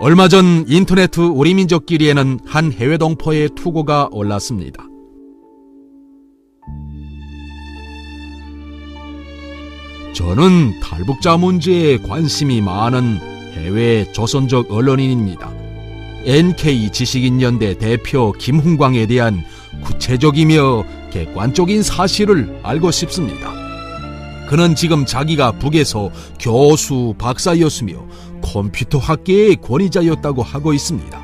얼마 전 인터넷 우리민족끼리에는 한 해외 동포의 투고가 올랐습니다. 저는 탈북자 문제에 관심이 많은 해외 조선족 언론인입니다. NK 지식인연대 대표 김훈광에 대한 구체적이며 객관적인 사실을 알고 싶습니다. 그는 지금 자기가 북에서 교수, 박사였으며 컴퓨터 학계의 권위자였다고 하고 있습니다.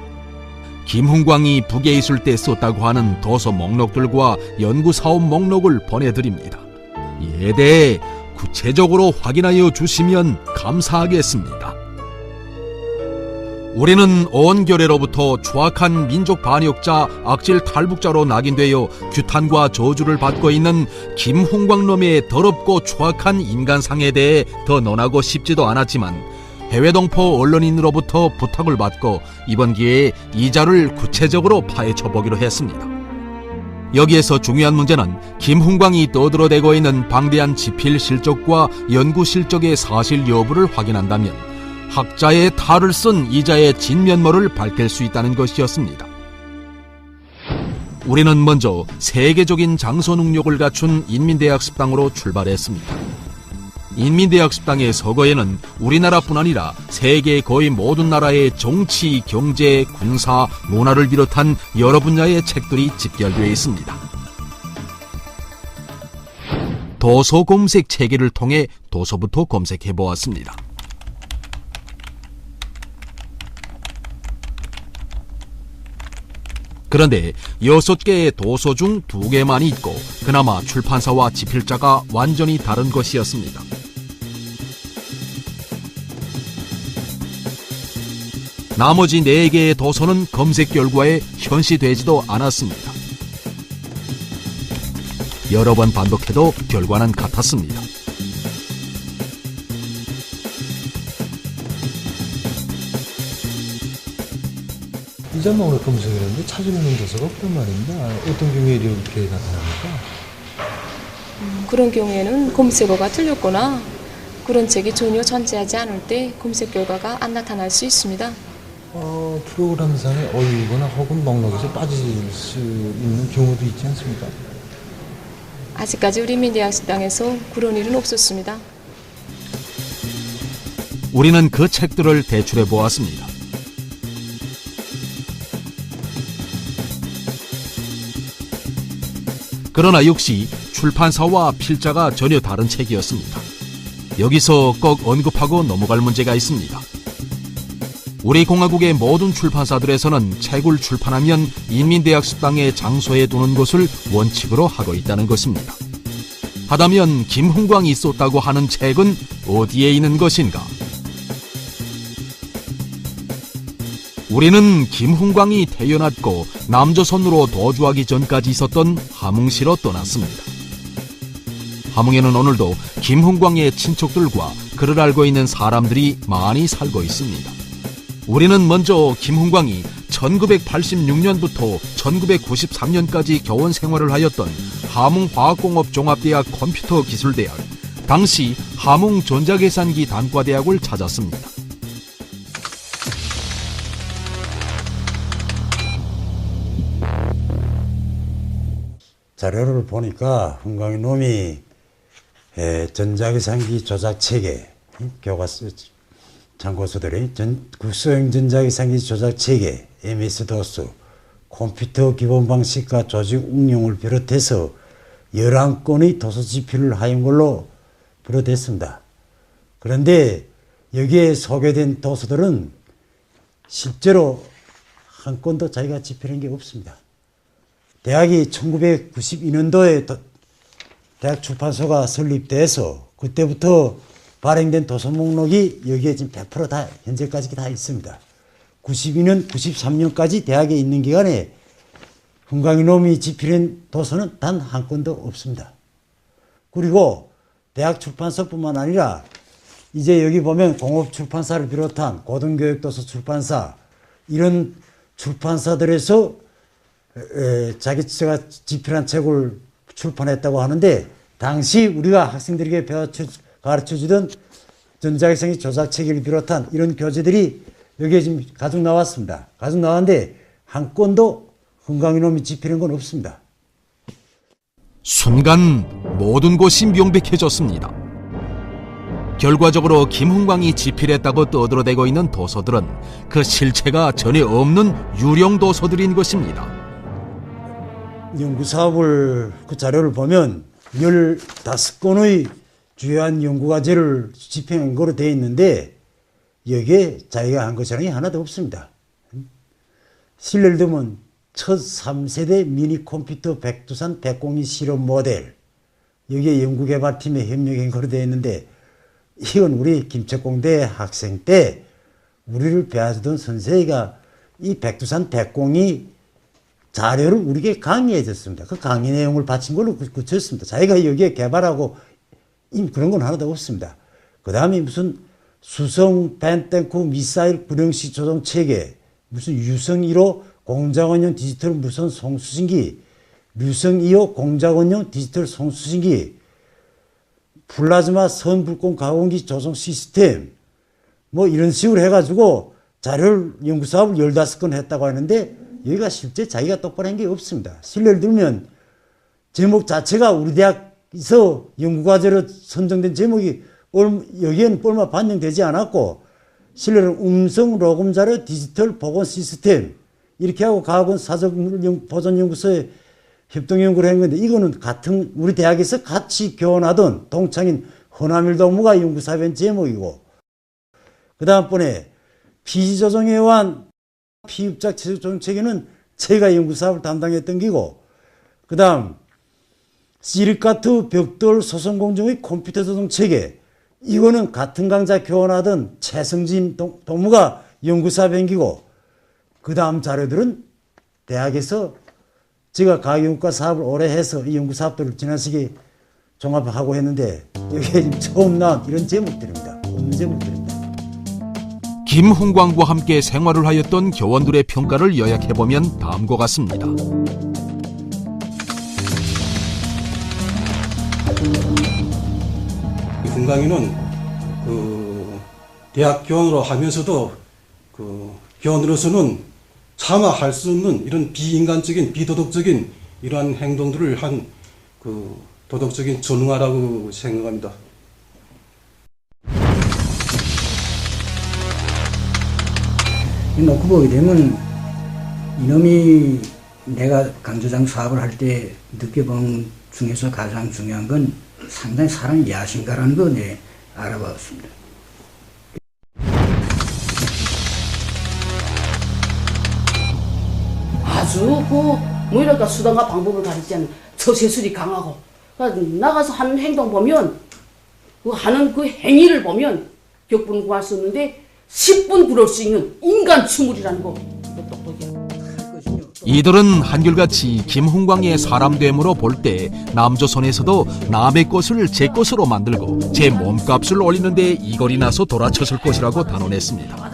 김훈광이 북에 있을 때 썼다고 하는 도서 목록들과 연구사업 목록을 보내드립니다. 이에 대해 구체적으로 확인하여 주시면 감사하겠습니다. 우리는 온 결례로부터 추악한 민족 반역자, 악질 탈북자로 낙인되어 규탄과 저주를 받고 있는 김훈광놈의 더럽고 추악한 인간상에 대해 더 논하고 싶지도 않았지만 해외 동포 언론인으로부터 부탁을 받고 이번 기회에 이 자를 구체적으로 파헤쳐 보기로 했습니다. 여기에서 중요한 문제는 김훈광이 떠들어대고 있는 방대한 지필 실적과 연구 실적의 사실 여부를 확인한다면 학자의 탈을 쓴 이자의 진면모를 밝힐 수 있다는 것이었습니다. 우리는 먼저 세계적인 장소 능력을 갖춘 인민대학 습당으로 출발했습니다. 인민대학 습당의 서거에는 우리나라뿐 아니라 세계 거의 모든 나라의 정치, 경제, 군사, 문화를 비롯한 여러 분야의 책들이 집결되어 있습니다. 도서 검색 체계를 통해 도서부터 검색해 보았습니다. 그런데 6개의 도서 중 2개만 있고 그나마 출판사와 집필자가 완전히 다른 것이었습니다. 나머지 4개의 도서는 검색 결과에 현시되지도 않았습니다. 여러 번 반복해도 결과는 같았습니다. 이자목으로 검색을 했는데 찾을 수 있는 도서가 없단 말입니다. 어떤 경우에 이렇게 나타납니까? 그런 경우에는 검색어가 틀렸거나 그런 책이 전혀 존재하지 않을 때 검색 결과가 안 나타날 수 있습니다. 프로그램상에 어이거나 혹은 목록에서 빠질 수 있는 경우도 있지 않습니까? 아직까지 우리 민대학습당에서 그런 일은 없었습니다. 우리는 그 책들을 대출해 보았습니다. 그러나 역시 출판사와 필자가 전혀 다른 책이었습니다. 여기서 꼭 언급하고 넘어갈 문제가 있습니다. 우리 공화국의 모든 출판사들에서는 책을 출판하면 인민대학습당의 장소에 두는 것을 원칙으로 하고 있다는 것입니다. 하다면 김훈광이 썼다고 하는 책은 어디에 있는 것인가? 우리는 김훈광이 태어났고 남조선으로 도주하기 전까지 있었던 함흥시로 떠났습니다. 함흥에는 오늘도 김훈광의 친척들과 그를 알고 있는 사람들이 많이 살고 있습니다. 우리는 먼저 김훈광이 1986년부터 1993년까지 교원 생활을 하였던 함흥화학공업종합대학 컴퓨터기술대학, 당시 함흥전자계산기 단과대학을 찾았습니다. 자료를 보니까 훈광이 놈이 전자계산기 조작체계, 교과서 참고서들이 국소형 전자계산기 조작체계, MS-DOS, 컴퓨터 기본 방식과 조직 응용을 비롯해서 11건의 도서 집필을 하인 걸로 비롯됐습니다. 그런데 여기에 소개된 도서들은 실제로 한 건도 자기가 집필한 게 없습니다. 대학이 1992년도에 대학 출판소가 설립돼서 그때부터 발행된 도서 목록이 여기에 지금 100% 다 현재까지 다 있습니다. 92년, 93년까지 대학에 있는 기간에 훈광이 놈이 집필한 도서는 단 한 건도 없습니다. 그리고 대학 출판사뿐만 아니라 이제 여기 보면 공업출판사를 비롯한 고등교육도서 출판사, 이런 출판사들에서 자기가 집필한 책을 출판했다고 하는데, 당시 우리가 학생들에게 가르쳐주던 전자계산기 조작체계를 비롯한 이런 교재들이 여기에 지금 가족 나왔습니다. 가족 나왔는데 한 건도 흥광이놈이 집히는 건 없습니다. 순간 모든 곳이 명백해졌습니다. 결과적으로 김흥광이 집필했다고 떠들어대고 있는 도서들은 그 실체가 전혀 없는 유령 도서들인 것입니다. 연구사업을 그 자료를 보면 15건의 주요한 연구과제를 집행한 거로 되어 있는데 여기에 자기가 한 것이라는 게 하나도 없습니다. 실례를 들면 첫 3세대 미니 컴퓨터 백두산 백공이 실험 모델, 여기에 연구개발팀에 협력한 거로 되어 있는데 이건 우리 김책공대 학생 때 우리를 배워주던 선생이가 이 백두산 백공이 자료를 우리에게 강의해 줬습니다. 그 강의 내용을 바친 걸로 그쳤습니다. 자기가 여기에 개발하고 그런 건 하나도 없습니다. 그 다음에 무슨 수성 벤탱크 미사일 구령식 조종 체계, 무슨 유성 1호 공작원용 디지털 무선 송수신기, 유성 2호 공작원용 디지털 송수신기, 플라즈마 선불공 가공기 조종 시스템, 뭐 이런 식으로 해가지고 자료를 연구사업을 15건 했다고 하는데 여기가 실제 자기가 똑바로 한 게 없습니다. 실례를 들면 제목 자체가 우리 대학에서 연구과제로 선정된 제목이 여기에는 얼마 반영되지 않았고 실례는 음성 녹음 자료 디지털 복원 시스템 이렇게 하고 과학원 사적 보존연구소에 협동연구를 한 건데 이거는 같은 우리 대학에서 같이 교원하던 동창인 허남일 동무가 연구사변 제목이고 그 다음번에 피지조정에 의한 피입작 조정체계는 제가 연구사업을 담당했던 기고 그 다음 시리카트 벽돌 소송공정의 컴퓨터 조정체계 이거는 같은 강좌 교원하던 최성진 동무가 연구사변 기고 그 다음 자료들은 대학에서 제가 과학연구과 사업을 오래 해서 이 연구사업들을 지난 시기에 종합하고 했는데 여기에 지금 처음 나온 이런 제목들입니다. 없는 제목들입니다. 김흥광과 함께 생활을 하였던 교원들의 평가를 요약해보면 다음과 같습니다. 흥광이는 대학 교원으로 하면서도 교원으로서는 차마 할 수 없는 이런 비인간적인 비도덕적인 이러한 행동들을 한 도덕적인 전능화라고 생각합니다. 놓고 보게 되면 이놈이 내가 강조장 수업을 할 때 느껴본 중에서 가장 중요한 건 상당히 사람이 야심가라는 거 네, 알아봤습니다. 아주 뭐 이럴까 수단과 방법을 가리지 않는 처세술이 강하고 나가서 하는 행동 보면 하는 그 행위를 보면 격분 구할 수 없는데 10분 그럴 수 있는 인간 추물이라는 거 똑똑하게. 이들은 한결같이 김흥광의 사람됨으로 볼 때 남조선에서도 남의 것을 제 것으로 만들고 제 몸값을 올리는 데 이골이 나서 돌아쳤을 것이라고 단언했습니다.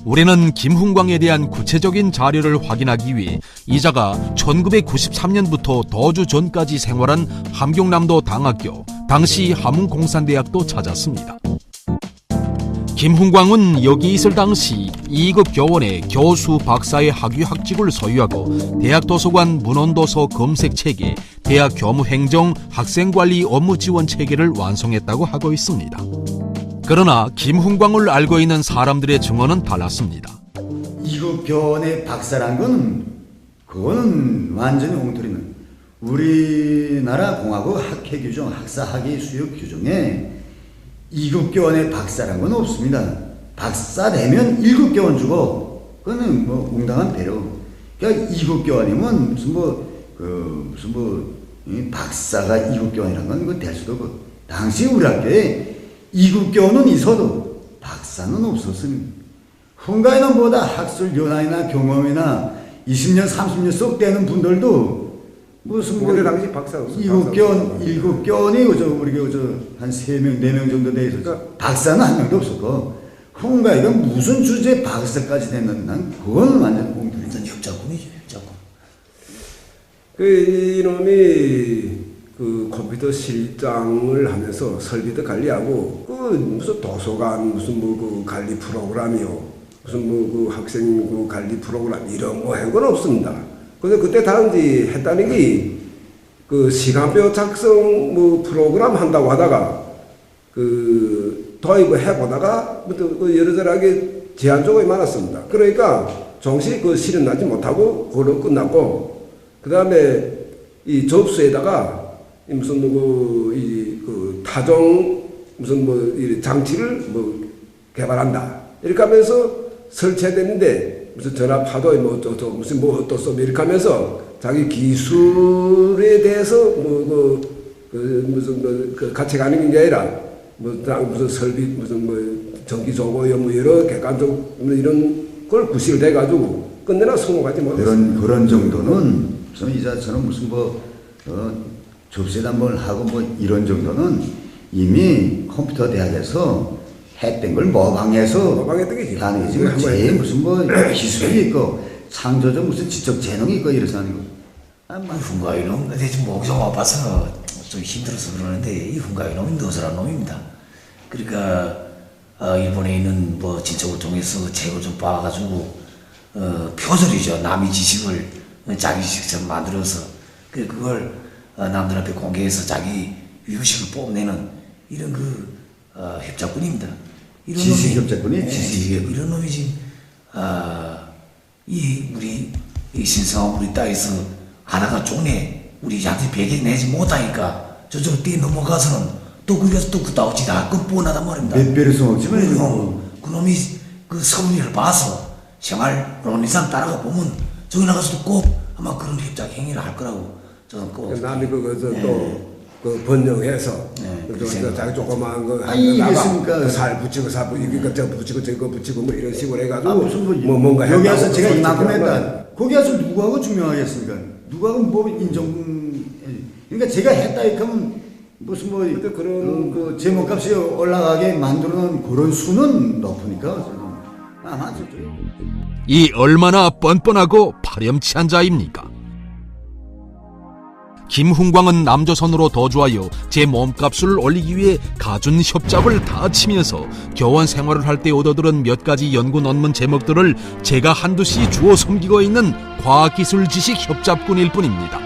우리는 김흥광에 대한 구체적인 자료를 확인하기 위해 이자가 1993년부터 도주 전까지 생활한 함경남도 당학교, 당시 함흥공산대학도 찾았습니다. 김흥광은 여기 있을 당시 2급 교원의 교수 박사의 학위 학직을 소유하고 대학 도서관 문헌도서 검색체계, 대학 교무행정 학생관리 업무 지원 체계를 완성했다고 하고 있습니다. 그러나 김흥광을 알고 있는 사람들의 증언은 달랐습니다. 2급 교원의 박사란 건 그거는 완전히 엉터리는 우리나라 공화국 학회 규정, 학사 학위 수요 규정에 2급 교원의 박사란 건 없습니다. 박사 되면 1급 교원 주고 그거는 뭐 웅당한 배려. 그러니까 2급 교원이면 무슨 박사가 2급 교원이란 건 그거 될 수도 없고 당시 우리 학교에 2급 교원은 있어도 박사는 없었습니다. 흥가에는 보다 학술 연한이나 경험이나 20년, 30년 쏙 되는 분들도 무슨 그때 당시 박사 없었어요. 2급 교원, 1급 교원이 우리가 한 3명, 4명 정도 돼 있었죠. 박사는 한 명도 없었고 흥가이가 무슨 주제에 박사까지 됐는데 난 그건 완전 공들이죠. 혁자군이죠, 혁자군. 이놈이 그 컴퓨터 실장을 하면서 설비도 관리하고 그 무슨 도서관 무슨 뭐 그 관리 프로그램이요 무슨 뭐 그 학생 그 관리 프로그램 이런 거 한 건 없습니다. 그래서 그때 당시 했다는 게 그 시간표 작성 뭐 프로그램 한다고 하다가 그 도입을 해보다가 그 여러저러하게 제한 조건이 많았습니다. 그러니까 정시 그 실현하지 못하고 그걸로 끝났고 그 다음에 이 접수에다가 무슨 그 타종 무슨 뭐 이 장치를 뭐 개발한다 이렇게 하면서 설치했는데 무슨 전화 파도에 뭐 또 무슨 뭐 어떻소 이렇게 하면서 자기 기술에 대해서 뭐 그 무슨 그 같이 가는 게 아니라 뭐 무슨 설비 무슨 뭐 전기 조고요 뭐 여러 객관적 뭐 이런 걸 구실돼 가지고 끝내나 성공하지 못했어요. 그런 정도는 저는 무슨 접수에 한번 하고 뭐 이런 정도는 이미 컴퓨터 대학에서 했던 걸 모방해서 하는 게 지금 제일 무슨 뭐 기술이 있고 창조적 무슨 지적 재능이 있고 이래서 하는 거. 훈가이놈 근데 지금 목이 좀 아파서 좀 힘들어서 그러는데 이 훈가이놈이 너스란 놈입니다. 그러니까 일본에 있는 뭐 친척을 통해서 책을 좀 봐가지고 표절이죠. 남의 지식을 자기 지식처럼 만들어서 그걸 남들 앞에 공개해서 자기 유식을 뽐내는 이런 그 협작꾼입니다. 이런 지식 협작꾼이? 이런 놈이 지금 우리 이 신성한 우리 땅에서 하다가 종래 우리한테 배게 내지 못하니까 저쪽으로 뛰어 넘어가서는 또 거기서 또 그따위 짓 할 건 뻔하단 말입니다. 몇 배를 써먹지만 그놈이 그 서문이를 봐서 생활 론리산 따라가 보면 저기 나가서도 꼭 아마 그런 협작 행위를 할 거라고 저는 꼭 남이 그 번역해서 자기 조그마한 거 이겠습니까? 살 붙이고 이거 저 붙이고 저거 붙이고 뭐 이런 식으로 해가지고 무슨 뭐 뭔가 여기 와서 제가 이만큼 했다. 거기 와서 누구하고 증명하겠습니까? 누구하고 뭐 그러니까 제가 했다 이러면 무슨 뭐 그런 그 제목값이 올라가게 만들어놓은 그런 수는 높으니까 아마 이 얼마나 뻔뻔하고 파렴치한 자입니까? 김훈광은 남조선으로 도주하여 제 몸값을 올리기 위해 갖은 협잡을 다 치면서 교원 생활을 할 때 얻어들은 몇 가지 연구 논문 제목들을 제가 한두시 주워 섬기고 있는 과학기술 지식 협잡꾼일 뿐입니다.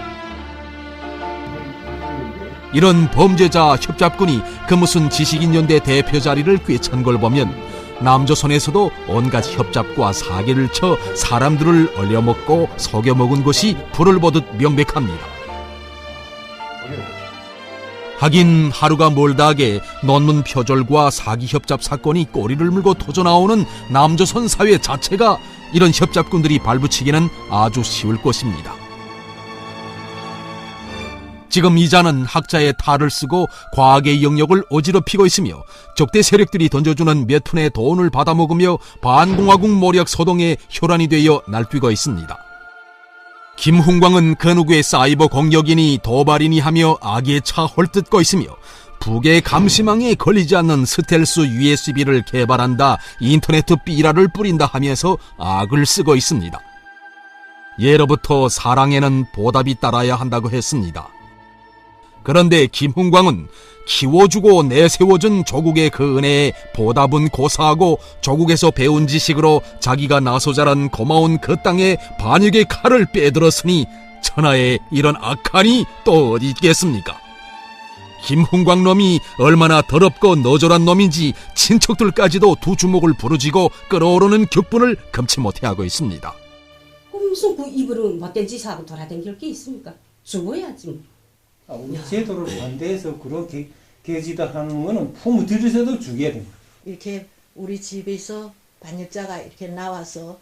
이런 범죄자 협잡꾼이 그 무슨 지식인연대 대표 자리를 꿰찬 걸 보면 남조선에서도 온갖 협잡과 사기를 쳐 사람들을 얼려먹고 속여먹은 것이 불을 보듯 명백합니다. 하긴 하루가 멀다하게 논문 표절과 사기 협잡 사건이 꼬리를 물고 터져나오는 남조선 사회 자체가 이런 협잡꾼들이 발붙이기는 아주 쉬울 것입니다. 지금 이자는 학자의 탈을 쓰고 과학의 영역을 어지럽히고 있으며 적대 세력들이 던져주는 몇 푼의 돈을 받아먹으며 반공화국 모략 소동의 혈안이 되어 날뛰고 있습니다. 김훈광은 그 누구의 사이버 공격이니 도발이니 하며 악에 차 헐뜯고 있으며 북의 감시망에 걸리지 않는 스텔스 USB를 개발한다, 인터넷 삐라를 뿌린다 하면서 악을 쓰고 있습니다. 예로부터 사랑에는 보답이 따라야 한다고 했습니다. 그런데 김훈광은 키워주고 내세워준 조국의 그 은혜에 보답은 고사하고 조국에서 배운 지식으로 자기가 나서 자란 고마운 그 땅에 반역의 칼을 빼들었으니 천하에 이런 악한이 또 어디 있겠습니까? 김훈광 놈이 얼마나 더럽고 너절한 놈인지 친척들까지도 두 주먹을 부르짖고 끓어오르는 격분을 금치 못해하고 있습니다. 무슨 그 입으로 못된 짓 하고 돌아다닐 게 있습니까? 죽어야지. 우리 제도를 반대해서 그렇게 개지다 하는 거는 품어들여서도 죽여야 됩니다. 이렇게 우리 집에서 반역자가 이렇게 나와서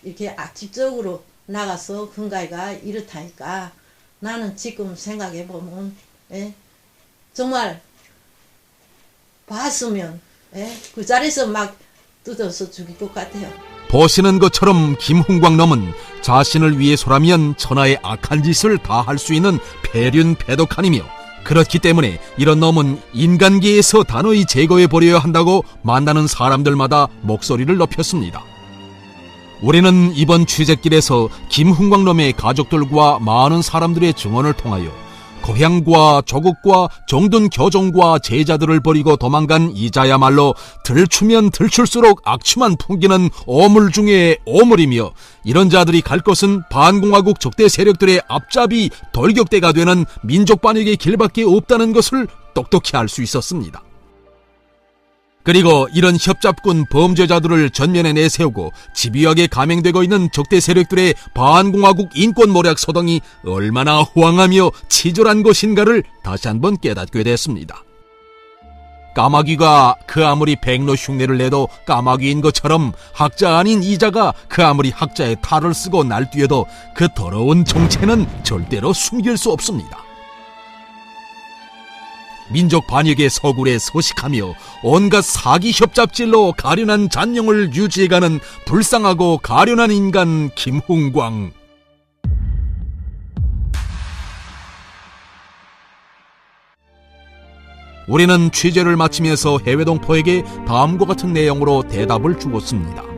이렇게 악질적으로 나가서 흥가이가 이렇다니까 나는 지금 생각해 보면 정말 봤으면 그 자리에서 막 뜯어서 죽일 것 같아요. 보시는 것처럼 김훈광 놈은 자신을 위해서라면 천하의 악한 짓을 다 할 수 있는 폐륜 패독한이며 그렇기 때문에 이런 놈은 인간계에서 단호히 제거해버려야 한다고 만나는 사람들마다 목소리를 높였습니다. 우리는 이번 취재길에서 김훈광 놈의 가족들과 많은 사람들의 증언을 통하여 고향과 조국과 정든 교종과 제자들을 버리고 도망간 이자야말로 들추면 들출수록 악취만 풍기는 오물 중에 오물이며, 이런 자들이 갈 것은 반공화국 적대 세력들의 앞잡이 돌격대가 되는 민족 반역의 길밖에 없다는 것을 똑똑히 알 수 있었습니다. 그리고 이런 협잡군 범죄자들을 전면에 내세우고 집요하게 감행되고 있는 적대 세력들의 반공화국 인권 모략 소동이 얼마나 호황하며 치졸한 것인가를 다시 한번 깨닫게 됐습니다. 까마귀가 그 아무리 백로 흉내를 내도 까마귀인 것처럼 학자 아닌 이자가 그 아무리 학자의 탈을 쓰고 날뛰어도 그 더러운 정체는 절대로 숨길 수 없습니다. 민족 반역의 서굴에 서식하며 온갖 사기 협잡질로 가련한 잔영을 유지해가는 불쌍하고 가련한 인간 김훈광. 우리는 취재를 마치면서 해외동포에게 다음과 같은 내용으로 대답을 주었습니다.